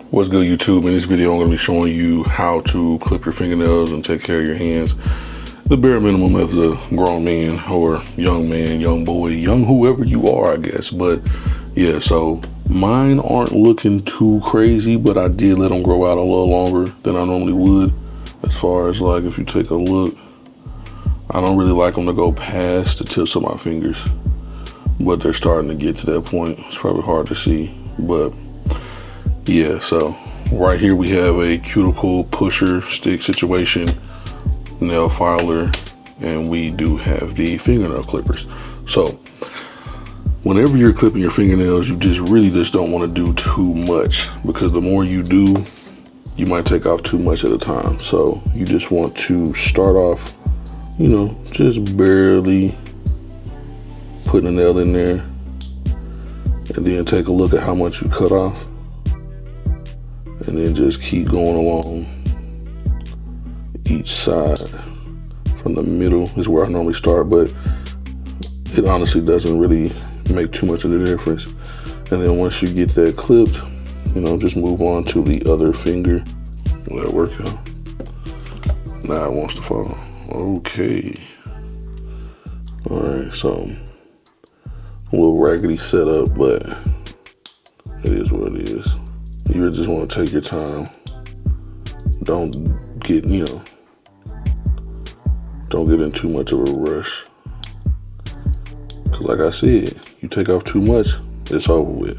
What's good, YouTube? In this video, I'm going to be showing you how to clip your fingernails and take care of your hands. The bare minimum as a grown man or young man, young boy, young whoever you are, I guess. But yeah, so mine aren't looking too crazy, but I did let them grow out a little longer than I normally would. As far as like, if you take a look, I don't really like them to go past the tips of my fingers, but they're starting to get to that point. It's probably hard to see, but yeah, so right here we have a cuticle pusher stick situation, nail filer, and we do have the fingernail clippers. So whenever you're clipping your fingernails, you just don't want to do too much, because the more you do, you might take off too much at a time. So you just want to start off, you know, just barely putting a nail in there, and then take a look at how much you cut off. And then just keep going along each side. From the middle is where I normally start, but it honestly doesn't really make too much of a difference. And then once you get that clipped, you know, just move on to the other finger. Will that work out? Now it wants to fall. Okay. All right, so a little raggedy setup, but it is what it is. You just want to take your time. Don't get, don't get in too much of a rush. Cause like I said, you take off too much, it's over with.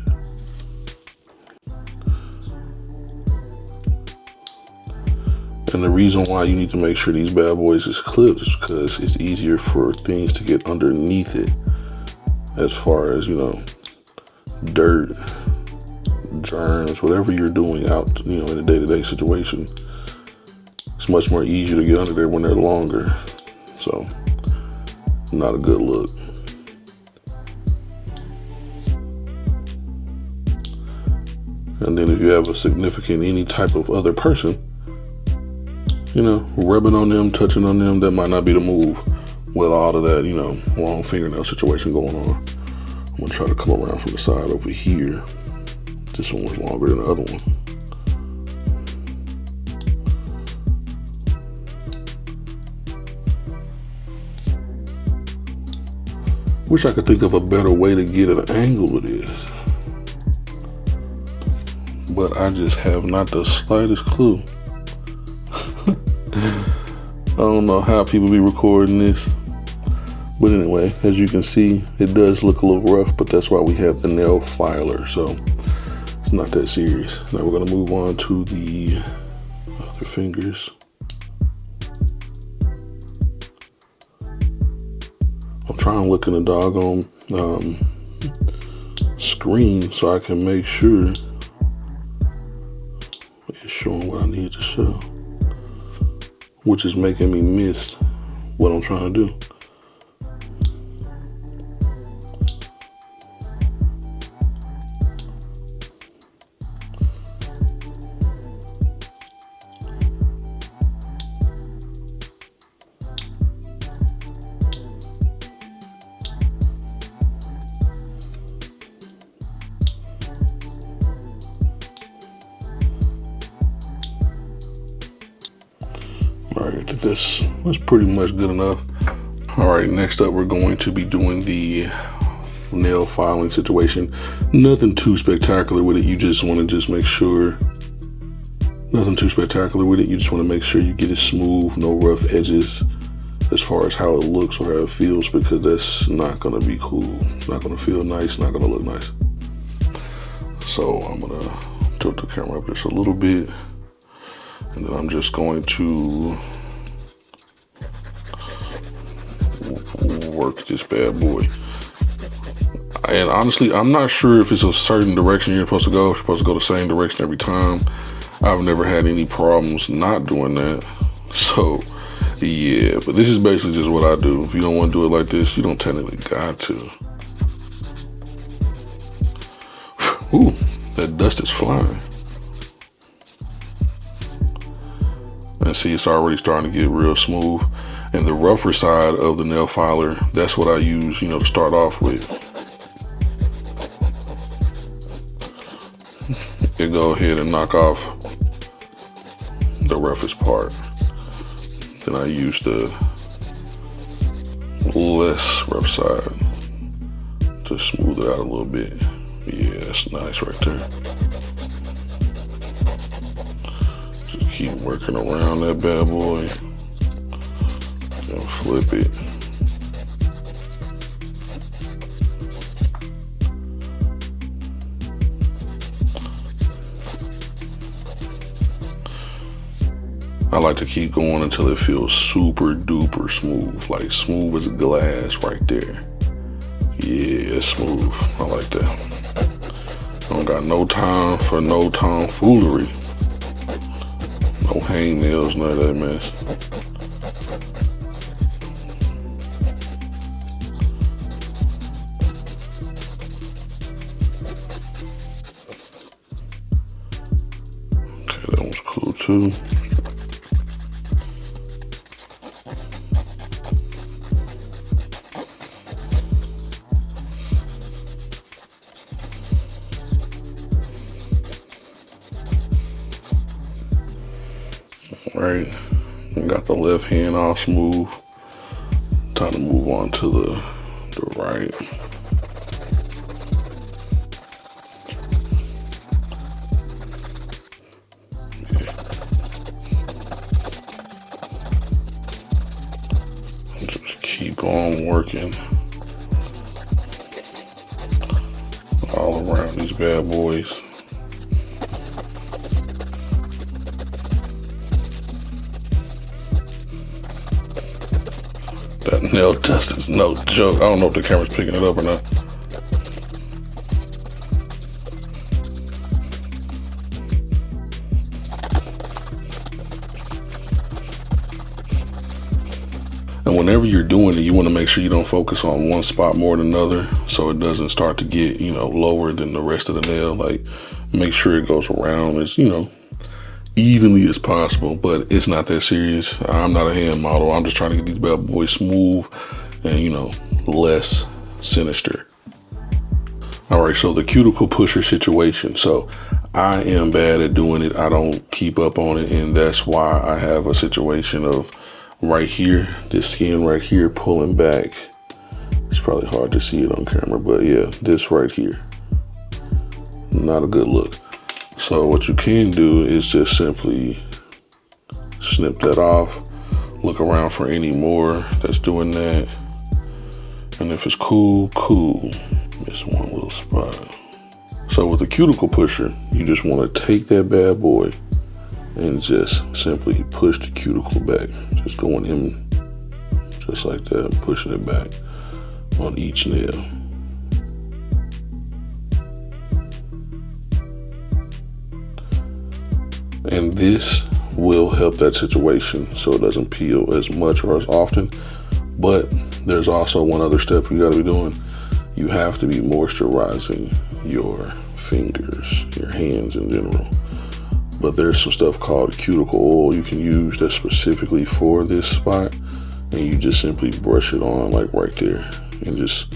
And the reason why you need to make sure these bad boys is clipped is because it's easier for things to get underneath it. As far as, dirt, germs, whatever you're doing out, in a day-to-day situation, it's much more easier to get under there when they're longer. So, not a good look. And then if you have a significant, any type of other person, rubbing on them, touching on them, that might not be the move with all of that, long fingernail situation going on. I'm gonna try to come around from the side over here. This one was longer than the other one. Wish I could think of a better way to get an angle of this, but I just have not the slightest clue. I don't know how people be recording this, but anyway, as you can see, it does look a little rough, but that's why we have the nail filer. So it's not that serious. Now we're gonna move on to the other fingers. I'm trying to look in the doggone screen so I can make sure it's showing what I need to show, which is making me miss what I'm trying to do. All right, that's pretty much good enough. All right, next up, we're going to be doing the nail filing situation. Nothing too spectacular with it. You just want to make sure, nothing too spectacular with it. You just want to make sure you get it smooth, no rough edges as far as how it looks or how it feels, because that's not going to be cool. It's not going to feel nice, not going to look nice. So I'm going to tilt the camera up just a little bit. And then I'm just going to work this bad boy. And honestly, I'm not sure if it's a certain direction you're supposed to go. You're supposed to go the same direction every time. I've never had any problems not doing that. So yeah, but this is basically just what I do. If you don't want to do it like this, you don't technically got to. Ooh, that dust is flying. And see, it's already starting to get real smooth. And the rougher side of the nail filer, that's what I use, to start off with. to go ahead and knock off the roughest part. Then I use the less rough side to smooth it out a little bit. Yeah, that's nice right there. Just keep working around that bad boy and flip it. I like to keep going until it feels super duper smooth, like smooth as glass right there. Yeah, smooth. I like that. I don't got no time for no tomfoolery. No hangnails, none of that mess. Okay, that one's cool too. Right, got the left hand all smooth. Time to move on to the right. Yeah. Just keep on working all around these bad boys. That nail dust is no joke. I don't know if the camera's picking it up or not. And whenever you're doing it, you want to make sure you don't focus on one spot more than another, so it doesn't start to get, lower than the rest of the nail. Like, make sure it goes around as, evenly as possible, but it's not that serious. I'm not a hand model. I'm just trying to get these bad boys smooth and, less sinister. All right, so the cuticle pusher situation. So I am bad at doing it. I don't keep up on it, and that's why I have a situation of right here, this skin right here pulling back. It's probably hard to see it on camera, but yeah, this right here. Not a good look. So what you can do is just simply snip that off, look around for any more that's doing that. And if it's cool, cool. Miss one little spot. So with the cuticle pusher, you just want to take that bad boy and just simply push the cuticle back. Just going in just like that, pushing it back on each nail. And this will help that situation so it doesn't peel as much or as often. But there's also one other step you gotta be doing. You have to be moisturizing your fingers, your hands in general. But there's some stuff called cuticle oil you can use that's specifically for this spot. And you just simply brush it on like right there and just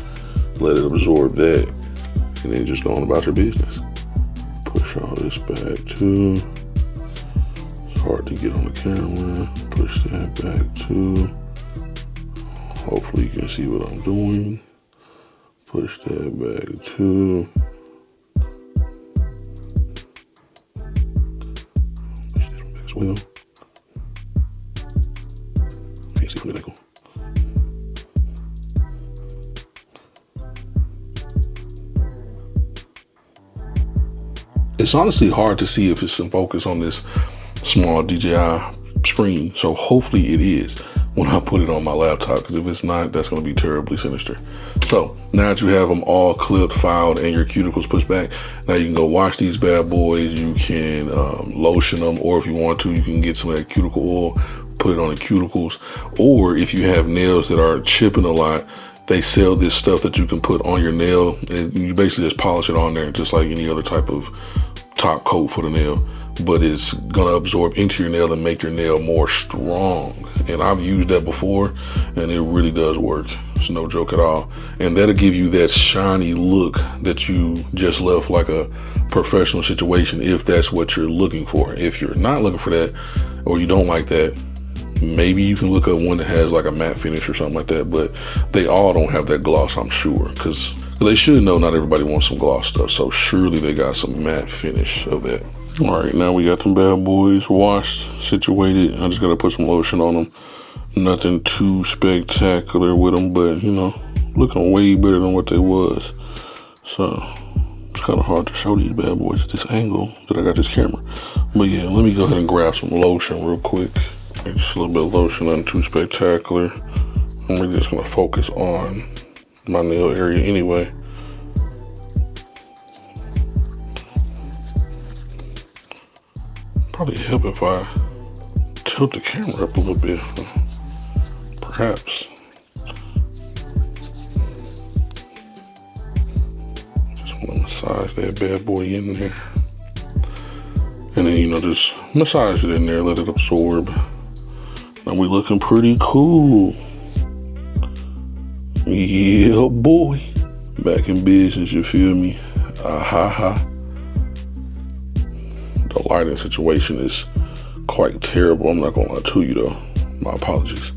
let it absorb that. And then just go on about your business. Push all this back too. Hard to get on the camera. Push that back too. Hopefully you can see what I'm doing. Push that back too. Push that back as well. Can't see from the angle. It's honestly hard to see if it's in focus on this small DJI screen, so hopefully it is when I put it on my laptop, because if it's not, that's going to be terribly sinister. So now that you have them all clipped, filed, and your cuticles pushed back, now you can go wash these bad boys. You can lotion them, or if you want to, you can get some of that cuticle oil, put it on the cuticles. Or if you have nails that are chipping a lot, they sell this stuff that you can put on your nail, and you basically just polish it on there just like any other type of top coat for the nail. But it's gonna absorb into your nail and make your nail more strong. And I've used that before, and it really does work. It's no joke at all. And that'll give you that shiny look that you just left like a professional situation, if that's what you're looking for. If you're not looking for that, or you don't like that, maybe you can look up one that has like a matte finish or something like that. But they all don't have that gloss, I'm sure, because they should know not everybody wants some gloss stuff. So surely they got some matte finish of that. All right, now we got them bad boys washed, situated. I just gotta put some lotion on them. Nothing too spectacular with them, but you know, looking way better than what they was. So it's kind of hard to show these bad boys at this angle that I got this camera. But yeah, let me go ahead and grab some lotion real quick. Just a little bit of lotion, nothing too spectacular. I'm really just gonna focus on my nail area anyway. Probably help if I tilt the camera up a little bit, perhaps. Just want to massage that bad boy in there. And then, you know, just massage it in there, let it absorb. Now we looking pretty cool. Yeah, boy. Back in business, you feel me? Ha. The lighting situation is quite terrible. I'm not gonna lie to you though. My apologies.